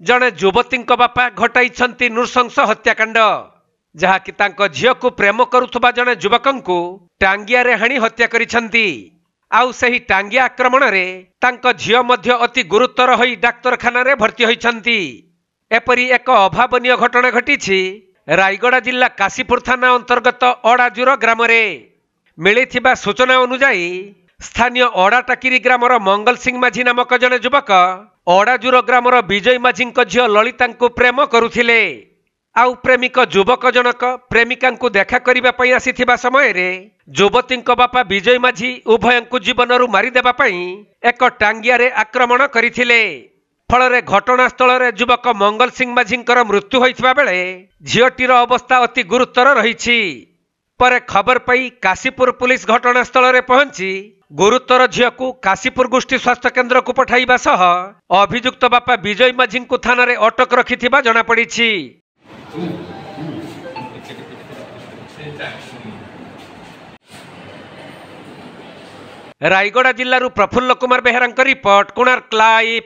जड़े युवती बापा घटाई नृशंस हत्याकांड जहाँकि तांको झियो को प्रेम करुथुबा जड़े युवक टांगिया रे हाणी हत्या करिसेंती। आउ सही टांगिया आक्रमण रे तांको झियो मध्य अति गुरुतर होई डाक्तरखाना रे भर्ती होइछंती। एपरी एक अभावनीय घटना घटी रायगड़ा जिला काशीपुर थाना अंतर्गत अड़ाजुर ग्राम रे मिलिथिबा सूचना अनुसार स्थानीय अड़ाटाकिरी ग्रामर मंगल सिंह माझी नामक जड़े युवक अड़ाजुर ग्रामर विजय माझी झियो ललिता प्रेम करुथिले। आउ प्रेमिक युवक जनक प्रेमिका देखा करने आसीथिबा समय रे युवती बापा विजय माझी उभय जीवन मारिदेबा एक टांगिया रे आक्रमण करथिले। फल घटनास्थल रे युवक मंगल सिंह माझी मृत्यु होइथिबा बेले झियोटीर अवस्था अति गुरुतर रही। पर खबर पाई काशीपुर पुलिस घटनास्थल रे पहुंची गुरुतर झियो को काशीपुर गोष्ठी स्वास्थ्य केन्द्र को पठाइबा सह अभियुक्त बापा विजय माझी थाना रे अटक रखिथिबा जणा पड़िछि। रायगड़ा जिल्लारू प्रफुल्ल कुमार बेहेरा रिपोर्ट, कोणार्क लाइव।